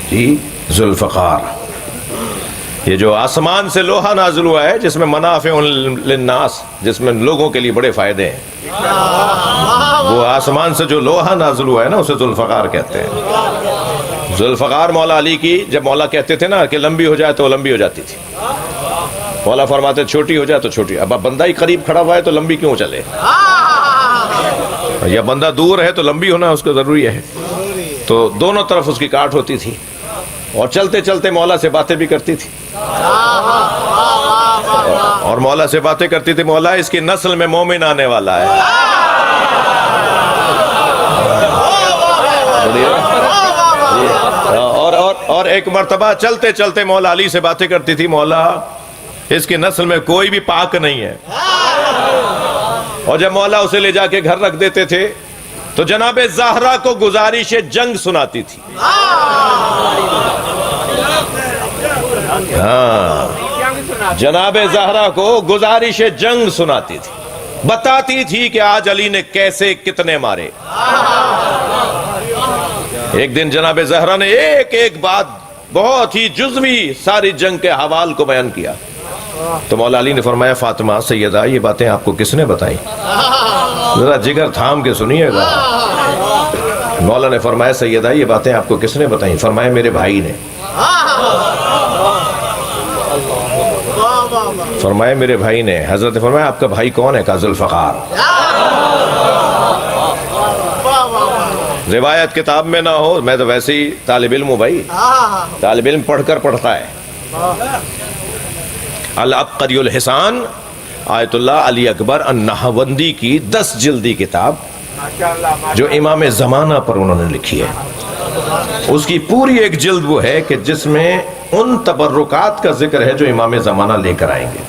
جی ذوالفقار، یہ جو آسمان سے لوہا نازل ہوا ہے جس میں منافع للناس، جس میں لوگوں کے لیے بڑے فائدے ہیں، وہ آسمان سے جو لوہا نازل ہوا ہے نا اسے ذوالفقار کہتے ہیں. ذوالفقار مولا علی کی، جب مولا کہتے تھے نا کہ لمبی ہو جائے تو لمبی ہو جاتی تھی، مولا فرماتے چھوٹی ہو جائے تو چھوٹی. اب بندہ ہی قریب کھڑا ہوا ہے تو لمبی کیوں چلے، یا بندہ دور ہے تو لمبی ہونا اس کو ضروری ہے. تو دونوں طرف اس کی کاٹ ہوتی تھی، اور چلتے چلتے مولا سے باتیں بھی کرتی تھی. اور مولا سے باتیں کرتی تھی، مولا اس کی نسل میں مومن آنے والا ہے. اور ایک مرتبہ چلتے چلتے مولا علی سے باتیں کرتی تھی، مولا اس کی نسل میں کوئی بھی پاک نہیں ہے. اور جب مولا اسے لے جا کے گھر رکھ دیتے تھے تو جناب زہرا کو گزارش جنگ سناتی تھی. ہاں، جناب زہرا کو گزارش جنگ سناتی تھی، بتاتی تھی کہ آج علی نے کیسے کتنے مارے. ایک دن جناب زہرا نے ایک ایک بات بہت ہی جزوی ساری جنگ کے حوال کو بیان کیا. تو مولا علی نے فرمایا، فاطمہ سیدہ یہ باتیں آپ کو کس نے بتائیں؟ ذرا جگر تھام کے سنیے گا. مولا نے فرمایا، سیدہ یہ باتیں آپ کو کس نے بتائیں؟ فرمایا میرے بھائی نے. فرمایا میرے بھائی نے. حضرت نے فرمایا آپ کا بھائی کون ہے؟ کہا ذوالفقار. روایت کتاب میں نہ ہو، میں تو ویسے ہی طالب علم ہوں بھائی، طالب علم پڑھ کر پڑھتا ہے. العبقری الحسان آیت اللہ علی اکبر النہوندی کی 10 جلدی کتاب جو امام زمانہ پر انہوں نے لکھی ہے، اس کی پوری ایک جلد وہ ہے کہ جس میں ان تبرکات کا ذکر ہے جو امام زمانہ لے کر آئیں گے.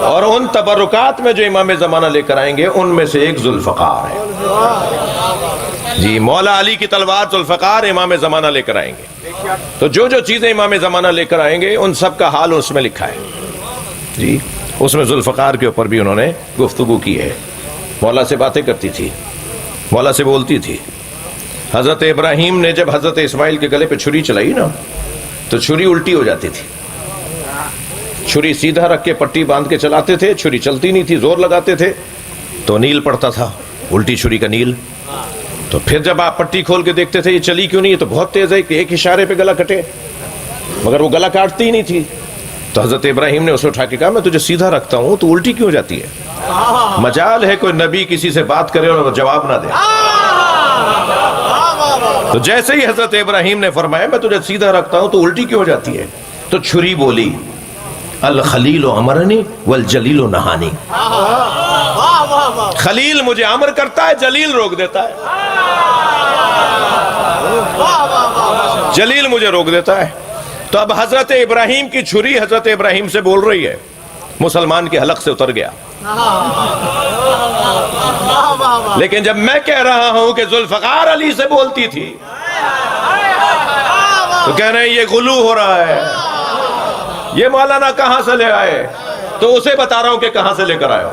اور ان تبرکات میں جو امام زمانہ لے کر آئیں گے ان میں سے ایک ذوالفقار ہے. جی، مولا علی کی تلوار ذوالفقار امام زمانہ لے کر آئیں گے. تو جو جو چیزیں امام زمانہ لے کر آئیں گے ان سب کا حال اس میں لکھا ہے. جی، اس میں ذوالفقار کے اوپر بھی انہوں نے گفتگو کی ہے. مولا سے باتیں کرتی تھی، مولا سے بولتی تھی. حضرت ابراہیم نے جب حضرت اسماعیل کے گلے پہ چھری چلائی نا تو چھری الٹی ہو جاتی تھی. چھری سیدھا رکھ کے پٹی باندھ کے چلاتے تھے، چھری چلتی نہیں تھی، زور لگاتے تھے تو نیل پڑتا تھا، الٹی چھری کا نیل. تو پھر جب آپ پٹی کھول کے دیکھتے تھے یہ چلی کیوں نہیں، یہ تو بہت تیز ہے کہ ایک اشارے پہ گلا کٹے، مگر وہ گلا کاٹتی ہی نہیں تھی. تو حضرت ابراہیم نے اسے اٹھا کے کہا میں تجھے سیدھا رکھتا ہوں تو الٹی کیوں جاتی ہے؟ مجال ہے کوئی نبی کسی سے بات کرے اور جواب نہ دے. تو جیسے ہی حضرت ابراہیم نے فرمایا میں تجھے سیدھا رکھتا ہوں تو الٹی کیوں جاتی ہے، تو چھری بولی الخلیل امرنی والجلیل نہانی. خلیل مجھے امر کرتا ہے، جلیل روک دیتا ہے. جلیل مجھے روک دیتا ہے. تو اب حضرت ابراہیم کی چھری حضرت ابراہیم سے بول رہی ہے، مسلمان کے حلق سے اتر گیا. لیکن جب میں کہہ رہا ہوں کہ ذوالفقار علی سے بولتی تھی تو کہہ رہے ہیں یہ غلو ہو رہا ہے، یہ مولانا کہاں سے لے آئے؟ تو اسے بتا رہا ہوں کہ کہاں سے لے کر آئے ہو.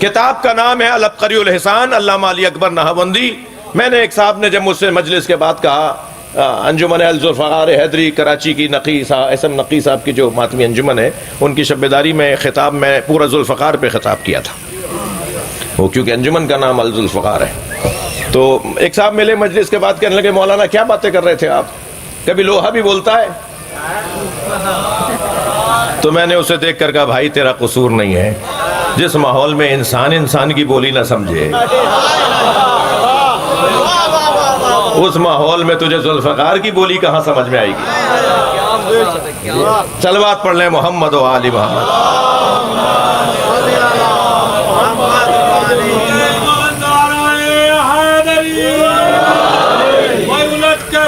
کتاب کا نام ہے العبقری الحسان، علامہ علی اکبر نہوندی. میں نے ایک صاحب نے جب مجھ سے مجلس کے بعد کہا، انجمن ذوالفقار حیدری کراچی کی نقی صاحب ایس ایم نقی صاحب کی جو ماتمی انجمن ہے ان کی شبیداری میں خطاب میں پورا ذوالفقار پہ خطاب کیا تھا، وہ کیونکہ انجمن کا نام الذوالفقار ہے. تو ایک صاحب ملے مجلس کے بعد کہنے لگے مولانا کیا باتیں کر رہے تھے آپ، کبھی لوہا بھی بولتا ہے؟ تو میں نے اسے دیکھ کر کہا بھائی تیرا قصور نہیں ہے، جس ماحول میں انسان کی بولی نہ سمجھے اس ماحول میں تجھے ذوالفقار کی بولی کہاں سمجھ میں آئے گی. صلوات پڑھ لیں محمد و آل محمد. دولت کا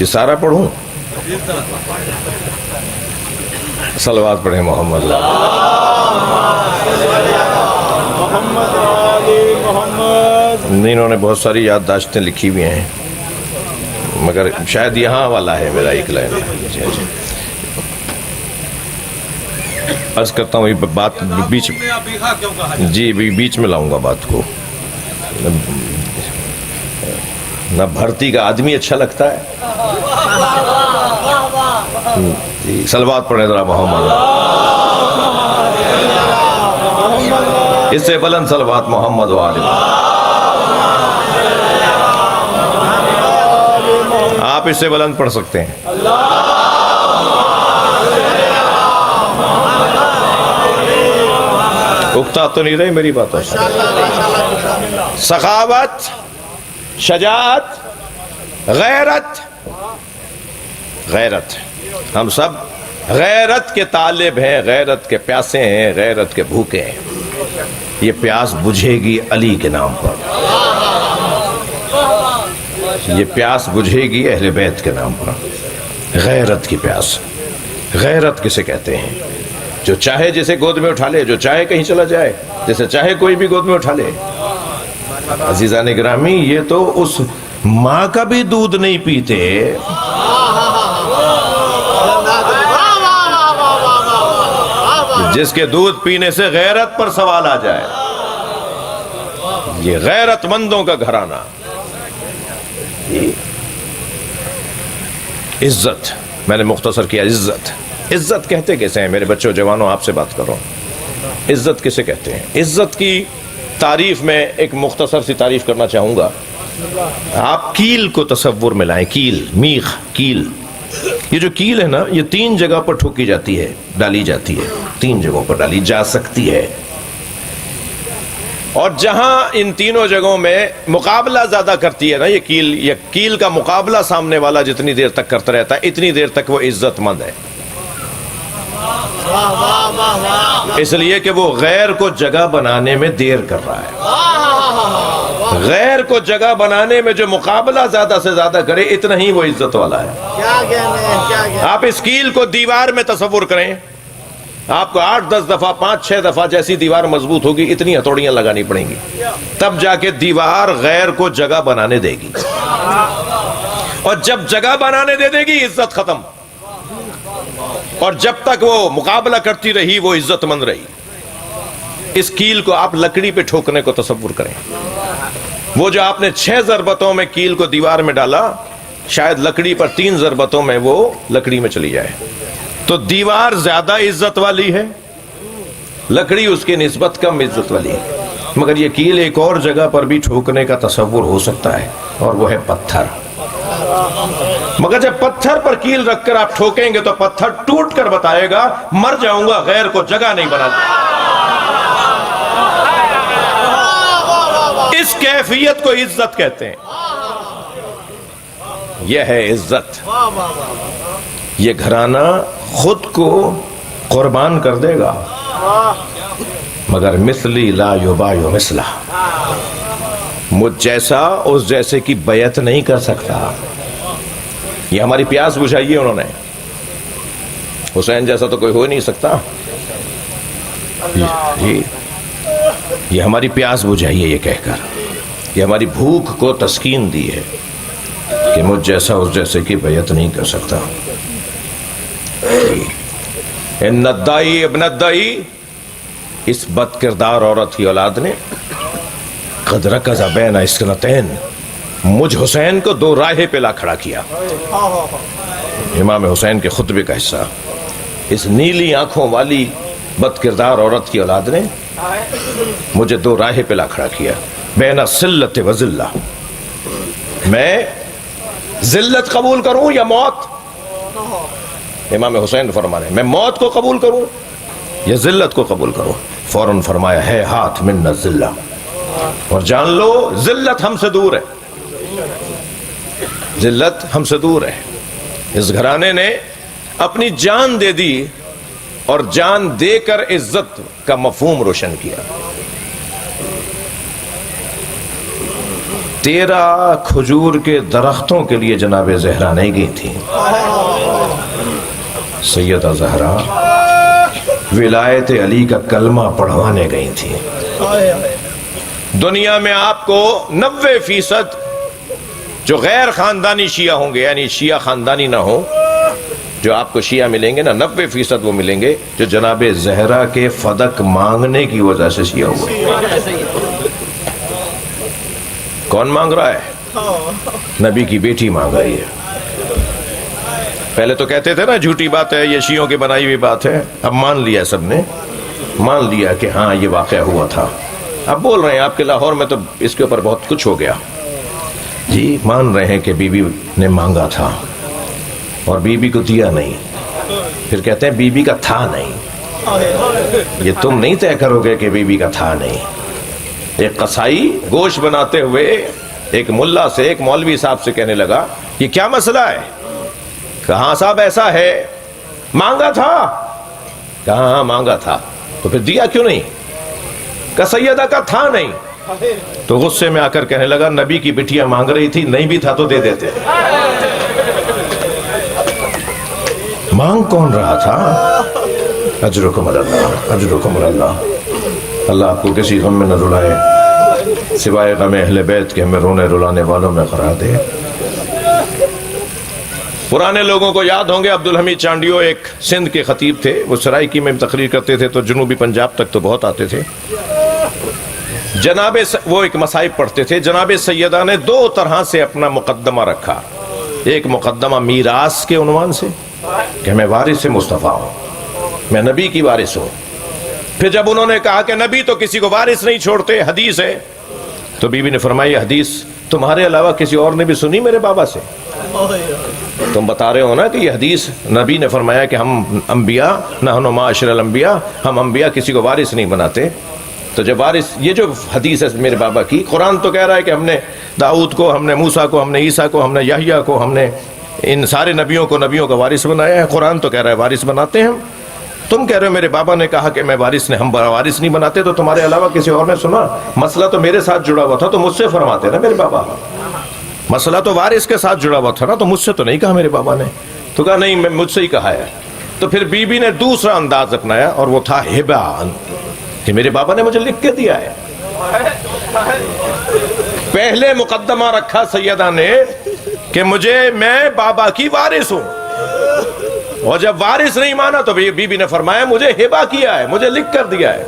یہ سارا پڑھوں؟ صلوات پڑھیں محمد انہوں نے بہت ساری یادداشتیں لکھی ہوئی ہیں مگر شاید یہاں والا ہے میرا ایک لائن۔ عرض کرتا ہوں بات بیچ جی بیچ میں لاؤں گا بات کو۔ نہ بھرتی کا آدمی اچھا لگتا ہے۔ صلوات پڑھیں ذرا محمد، اس سے بلند صلوات محمد و آل۔ آپ اس سے بلند پڑھ سکتے ہیں۔ اکتا تو نہیں رہے میری باتوں سے۔ سخاوت، شجاعت، غیرت، ہم سب غیرت کے طالب ہیں، غیرت کے پیاسے ہیں، غیرت کے بھوکے ہیں۔ یہ پیاس بجھے گی علی کے نام پر، یہ پیاس بجھے گی اہل بیت کے نام پر۔ غیرت کی پیاس، غیرت کسے کہتے ہیں؟ جو چاہے جسے گود میں اٹھا لے، جو چاہے کہیں چلا جائے، جسے چاہے کوئی بھی گود میں اٹھا لے۔ عزیزان گرامی، یہ تو اس ماں کا بھی دودھ نہیں پیتے جس کے دودھ پینے سے غیرت پر سوال آ جائے۔ یہ غیرت مندوں کا گھرانہ۔ عزت میں نے مختصر کیا۔ عزت کہتے کیسے ہیں؟ میرے بچوں جوانوں آپ سے بات کر رہا ہوں۔ عزت کسے کہتے ہیں؟ عزت کی تعریف میں ایک مختصر سی تعریف کرنا چاہوں گا۔ آپ کیل کو تصور میں لائیں، کیل، میخ، کیل۔ یہ جو کیل ہے نا، یہ 3 جگہ پر ٹھوکی جاتی ہے، ڈالی جاتی ہے، 3 جگہوں پر ڈالی جا سکتی ہے۔ اور جہاں ان تینوں جگہوں میں مقابلہ زیادہ کرتی ہے نا یہ کیل کا مقابلہ سامنے والا جتنی دیر تک کرتا رہتا ہے اتنی دیر تک وہ عزت مند ہے، اس لیے کہ وہ غیر کو جگہ بنانے میں دیر کر رہا ہے۔ غیر کو جگہ بنانے میں جو مقابلہ زیادہ سے زیادہ کرے اتنا ہی وہ عزت والا ہے۔ آپ اس کیل کو دیوار میں تصور کریں، آپ کو 8-10 دفعہ 5-6 دفعہ جیسی دیوار مضبوط ہوگی اتنی ہتھوڑیاں لگانی پڑیں گی، تب جا کے دیوار غیر کو جگہ بنانے دے گی، اور جب جگہ بنانے دے دے گی عزت ختم، اور جب تک وہ مقابلہ کرتی رہی وہ عزت مند رہی۔ اس کیل کو آپ لکڑی پہ ٹھوکنے کو تصور کریں، وہ جو آپ نے 6 ضربتوں میں کیل کو دیوار میں ڈالا، شاید لکڑی پر 3 ضربتوں میں وہ لکڑی میں چلی جائے، تو دیوار زیادہ عزت والی ہے، لکڑی اس کی نسبت کم عزت والی ہے۔ مگر یہ کیل ایک اور جگہ پر بھی ٹھوکنے کا تصور ہو سکتا ہے، اور وہ ہے پتھر۔ مگر جب پتھر پر کیل رکھ کر آپ ٹھوکیں گے تو پتھر ٹوٹ کر بتائے گا مر جاؤں گا، غیر کو جگہ نہیں بناتا۔ اس کیفیت کو عزت کہتے ہیں۔ یہ ہے عزت۔ یہ گھرانہ خود کو قربان کر دے گا، مگر مثلی لا یباع مثلہ، مجھ جیسا اس جیسے کی بیعت نہیں کر سکتا۔ یہ ہماری پیاس بجھائی ہے انہوں نے، حسین جیسا تو کوئی ہو نہیں سکتا۔ یہ ہماری پیاس بجھائی ہے یہ کہہ کر، یہ ہماری بھوک کو تسکین دی ہے کہ مجھ جیسا اس جیسے کی بیعت نہیں کر سکتا۔ ان الدائی ابن الدائی، اس بد کردار عورت کی اولاد نے قد رکز بین اسکنتین، مجھ حسین کو 2 راہے پہ لا کھڑا کیا۔ امام حسین کے خطبے کا حصہ، اس نیلی آنکھوں والی بد کردار عورت کی اولاد نے مجھے 2 راہے پہ لا کھڑا کیا، بین سلت و ذلہ، میں ذلت قبول کروں یا موت؟ امام حسین فرما رہے ہیں میں موت کو قبول کروں یا ذلت کو قبول کروں؟ فوراً فرمایا ہے ہاتھ من الذلہ، اور جان لو ذلت ہم سے دور ہے، ذلت ہم سے دور ہے۔ اس گھرانے نے اپنی جان دے دی اور جان دے کر عزت کا مفہوم روشن کیا۔ 13 کھجور کے درختوں کے لیے جناب زہرا نہیں گئی تھی۔ سیدہ زہرا ولایت علی کا کلمہ پڑھوانے گئی تھی۔ دنیا میں آپ کو 90% جو غیر خاندانی شیعہ ہوں گے، یعنی شیعہ خاندانی نہ ہو، جو آپ کو شیعہ ملیں گے نا، 90% وہ ملیں گے جو جناب زہرا کے فدق مانگنے کی وجہ سے شیعہ ہوئے۔ کون مانگ رہا ہے؟ نبی کی بیٹی مانگ رہی ہے۔ پہلے تو کہتے تھے نا جھوٹی بات ہے، یہ شیعوں کی بنائی ہوئی بات ہے، اب مان لیا، سب نے مان لیا کہ ہاں یہ واقعہ ہوا تھا۔ اب بول رہے ہیں آپ کے لاہور میں تو اس کے اوپر بہت کچھ ہو گیا جی، مان رہے ہیں کہ بی بی نے مانگا تھا اور بی بی کو دیا نہیں، پھر کہتے ہیں بی بی کا تھا نہیں۔ یہ تم نہیں طے کرو گے کہ بی بی کا تھا نہیں۔ ایک قصائی گوشت بناتے ہوئے ایک ملا سے، ایک مولوی صاحب سے کہنے لگا یہ کیا مسئلہ ہے؟ کہاں صاحب ایسا ہے، مانگا تھا؟ کہاں ہاں مانگا تھا، تو پھر دیا کیوں نہیں؟ کہ سیدہ کا تھا نہیں۔ تو غصے میں آ کر کہنے لگا نبی کی بٹیا مانگ رہی تھی، نہیں بھی تھا تو دے دیتے۔ مانگ کون رہا تھا؟ اجرکم اللہ، اجرکم اللہ۔ اللہ آپ کو کسی غم میں نہ رلائے سوائے غم اہل بیت کے، ہمیں رونے رلانے والوں میں قرار دے۔ پرانے لوگوں کو یاد ہوں گے عبدالحمید چانڈیو ایک سندھ کے خطیب تھے، وہ سرائکی میں تقریر کرتے تھے تو جنوبی پنجاب تک تو بہت آتے تھے۔ وہ ایک مصائب پڑھتے تھے۔ جناب سیدہ نے 2 طرح سے اپنا مقدمہ رکھا۔ ایک مقدمہ میراث کے عنوان سے کہ میں وارث مصطفیٰ ہوں، میں نبی کی وارث ہوں۔ پھر جب انہوں نے کہا کہ نبی تو کسی کو وارث نہیں چھوڑتے، حدیث ہے، تو بی بی نے فرمایا حدیث تمہارے علاوہ کسی اور نے بھی سنی میرے بابا سے؟ تم بتا رہے ہو نا کہ یہ حدیث نبی نے فرمایا کہ ہم انبیاء نحن معاشر الانبیاء، ہم انبیاء کسی کو وارث نہیں بناتے۔ تو جب وارث، یہ جو حدیث ہے میرے بابا کی، قرآن تو کہہ رہا ہے کہ ہم نے داؤد کو، ہم نے موسیٰ کو، ہم نے عیسیٰ کو، ہم نے یحییٰ کو، ہم نے ان سارے نبیوں کو نبیوں کا وارث بنایا ہے۔ قرآن تو کہہ رہا ہے وارث بناتے ہیں ہم۔ تم کہہ رہے ہو میرے بابا نے کہا کہ میں وارث نے، ہم وارث نہیں بناتے، تو تمہارے علاوہ کسی اور نے سنا؟ مسئلہ تو میرے ساتھ جڑا ہوا تھا تو مجھ سے فرماتے نا میرے بابا، مسئلہ تو وارث کے ساتھ جڑا ہوا تھا نا، تو مجھ سے تو نہیں کہا میرے بابا نے۔ تو کہا نہیں، میں مجھ سے ہی کہا ہے۔ تو پھر بی بی نے دوسرا انداز اپنایا اور وہ تھا ہبہ، کہ میرے بابا نے مجھے لکھ کے دیا ہے۔ پہلے مقدمہ رکھا سیدہ نے کہ میں بابا کی وارث ہوں، اور جب وارث نہیں مانا تو بی بی نے فرمایا مجھے ہبہ کیا ہے، مجھے لکھ کر دیا ہے۔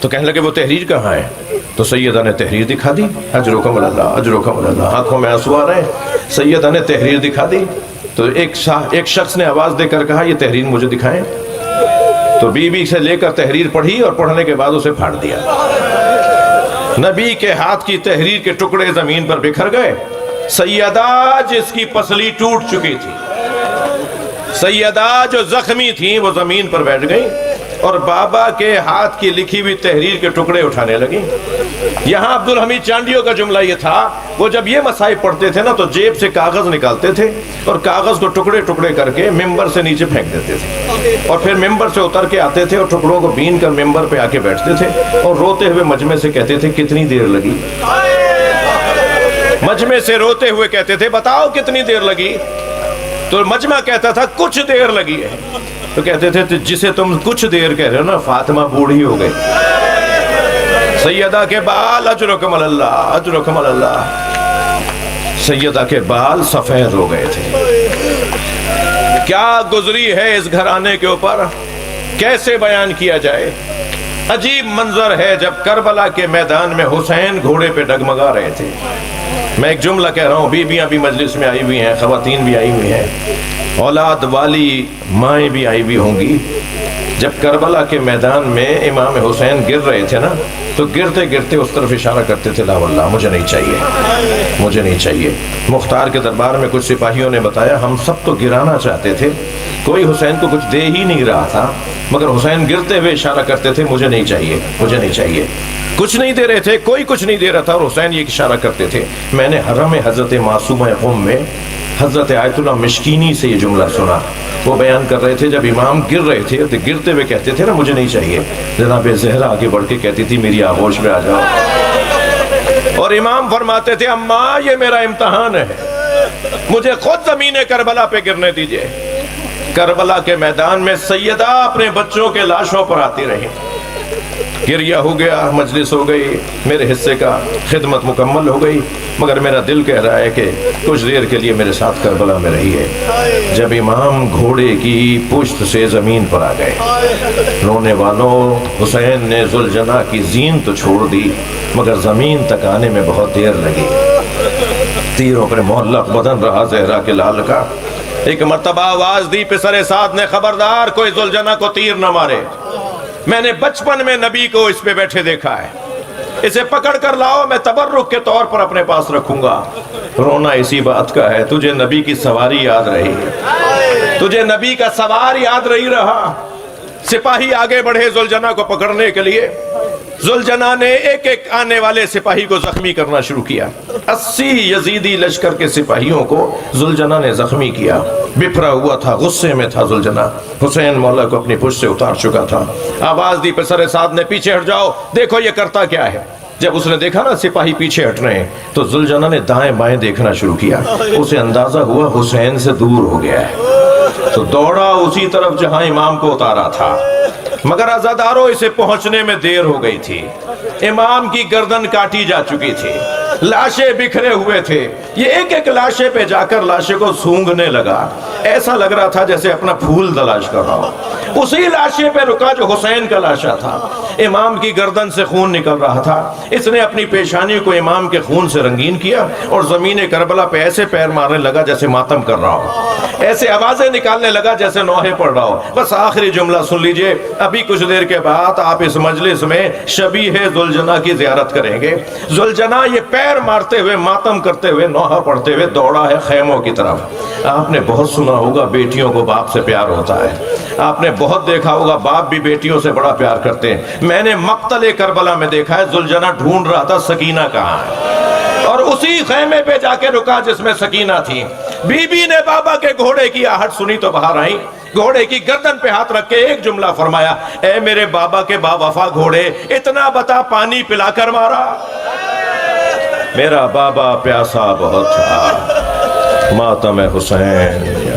تو کہنے لگے وہ تحریر کہاں ہے؟ تو سیدہ نے تحریر دکھا دی۔ اجرکم اللہ، اجرکم اللہ، آنکھوں میں آنسو آ رہے ہیں۔ سیدہ نے تحریر دکھا دی تو ایک شخص نے آواز دے کر کہا یہ تحریر مجھے دکھائیں۔ تو بی بی سے لے کر تحریر پڑھی اور پڑھنے کے بعد اسے پھاڑ دیا۔ نبی کے ہاتھ کی تحریر کے ٹکڑے زمین پر بکھر گئے۔ سیدہ جس کی پسلی ٹوٹ چکی تھی، سیدہ جو زخمی تھیں، وہ زمین پر بیٹھ گئی اور بابا کے ہاتھ کی لکھی ہوئی تحریر کے ٹکڑے اٹھانے لگی۔ یہاں عبدالحمید چانڈیو کا جملہ یہ تھا، وہ جب یہ مصائب پڑھتے تھے نا تو جیب سے کاغذ نکالتے تھے اور کاغذ کو ٹکڑے ٹکڑے کر کے ممبر سے نیچے پھینک دیتے تھے، اور پھر ممبر سے اتر کے آتے تھے اور ٹکڑوں کو بین کر ممبر پہ آ کے بیٹھتے تھے اور روتے ہوئے مجمع سے کہتے تھے کتنی دیر لگی؟ مجمع سے روتے ہوئے کہتے تھے بتاؤ کتنی دیر لگی؟ تو مجمع کہتا تھا کچھ دیر لگی ہے۔ تو کہتے تھے جسے تم کچھ دیر کہہ رہے ہو نا، فاطمہ بوڑھی ہو گئی۔ سیدہ کے بال، اجرکم اللہ، اجرکم اللہ، سیدہ کے بال سفید ہو گئے تھے۔ کیا گزری ہے اس گھرانے کے اوپر، کیسے بیان کیا جائے؟ عجیب منظر ہے جب کربلا کے میدان میں حسین گھوڑے پہ ڈگمگا رہے تھے۔ میں ایک جملہ کہہ رہا ہوں، بیویاں بھی مجلس میں آئی ہوئی ہیں، خواتین بھی آئی ہوئی ہیں، اولاد والی مائیں بھی آئی ہوئی ہوں گی۔ جب کربلا کے میدان میں امام حسین گر رہے تھے نا تو گرتے گرتے اس طرف اشارہ کرتے تھے لا واللہ مجھے نہیں چاہیے، مجھے نہیں چاہیے۔ مختار کے دربار میں کچھ سپاہیوں نے بتایا ہم سب تو گرانا چاہتے تھے، کوئی حسین کو کچھ دے ہی نہیں رہا تھا، مگر حسین گرتے ہوئے اشارہ کرتے تھے مجھے نہیں چاہیے، مجھے نہیں چاہیے۔ کچھ نہیں دے رہے تھے، کوئی کچھ نہیں دے رہا تھا اور حسین یہ اشارہ کرتے تھے۔ میں نے حرم حضرت معصومہ قم میں حضرت آیت اللہ مشکینی سے یہ جملہ سنا، وہ بیان کر رہے تھے جب امام گر رہے تھے تو گرتے ہوئے کہتے تھے نا مجھے نہیں چاہیے، جناب زہرا آگے بڑھ کے کہتی تھی میری آغوش میں آ جاؤ، اور امام فرماتے تھے اماں یہ میرا امتحان ہے، مجھے خود زمین کربلا پہ گرنے دیجئے۔ کربلا کے میدان میں سیدہ اپنے بچوں کے لاشوں پر آتی رہی، گریہ ہو گیا، مجلس ہو گئی، میرے حصے کا خدمت مکمل ہو گئی، مگر میرا دل کہہ رہا ہے کہ کچھ دیر کے لیے میرے ساتھ کربلا میں رہی ہے۔ جب امام گھوڑے کی پشت سے زمین پر آ گئے، رونے والوں حسین نے ذوالجناح کی زین تو چھوڑ دی مگر زمین تک آنے میں بہت دیر لگی، تیروں پر معلق بدن رہا زہرا کے لال کا۔ ایک مرتبہ آواز دی پسر سعد نے خبردار کوئی ذوالجناح کو تیر نہ مارے، میں نے بچپن میں نبی کو اس پہ بیٹھے دیکھا ہے، اسے پکڑ کر لاؤ میں تبرک کے طور پر اپنے پاس رکھوں گا۔ رونا اسی بات کا ہے تجھے نبی کی سواری یاد رہی، تجھے نبی کا سوار یاد رہی رہا۔ سپاہی آگے بڑھے ذوالجناح کو پکڑنے کے لیے، ذوالجناح نے ایک ایک آنے والے سپاہی کو زخمی کرنا شروع کیا۔ 80 یزیدی لشکر کے سپاہیوں کو ذوالجناح نے زخمی کیا، بپھرا ہوا تھا، غصے میں تھا ذوالجناح۔ حسین مولا کو اپنی پشت سے اتار چکا تھا، آواز دی پسر سعد نے پیچھے ہٹ جاؤ، دیکھو یہ کرتا کیا ہے۔ جب اس نے دیکھا نا سپاہی پیچھے ہٹ رہے ہیں تو ذوالجناح نے دائیں بائیں دیکھنا شروع کیا، اسے اندازہ ہوا حسین سے دور ہو گیا ہے، تو دوڑا اسی طرف جہاں امام کو اتارا تھا، مگر عزاداروں اسے پہنچنے میں دیر ہو گئی تھی، امام کی گردن کاٹی جا چکی تھی، لاشیں بکھرے ہوئے تھے، یہ ایک ایک لاشے پہ جا کر لاشے کو سونگنے لگا، ایسا لگ رہا تھا جیسے اپنا پھول تلاش کر رہا ہو۔ اسی لاشے پہ رکا جو حسین کا لاشا تھا، امام کی گردن سے خون نکل رہا تھا، اس نے اپنی پیشانی کو امام کے خون سے رنگین کیا اور زمین کربلا پہ ایسے پیر مارنے لگا جیسے ماتم کر رہا ہو، ایسے آوازیں نکالنے لگا جیسے نوحے پڑھ رہا ہو۔ بس آخری جملہ سن لیجئے، ابھی کچھ دیر کے بعد آپ اس مجلس میں شبیہ ذوالجناح کی زیارت کریں گے۔ ذوالجناح یہ پیر مارتے ہوئے، ماتم کرتے ہوئے، نوحہ پڑھتے ہوئے دوڑا ہے خیموں کی طرف۔ آپ نے بہت سنا ہوگا بیٹیوں کو باپ سے پیار ہوتا ہے، آپ نے بہت دیکھا ہوگا باپ بھی بیٹیوں سے بڑا پیار کرتے ہیں۔ میں نے مقتل کربلا میں دیکھا ہے ذوالجناح ڈھونڈ رہا تھا سکینہ کہاں ہے، اور اسی خیمے پہ جا کے رکا جس میں سکینہ تھی۔ بی بی نے بابا کے گھوڑے کی آہٹ سنی تو باہر آئی، گھوڑے کی گردن پہ ہاتھ رکھ کے ایک جملہ فرمایا، اے میرے بابا کے با وفا گھوڑے، اتنا بتا پانی پلا کر مارا؟ میرا بابا پیاسا بہت تھا، ماتم حسین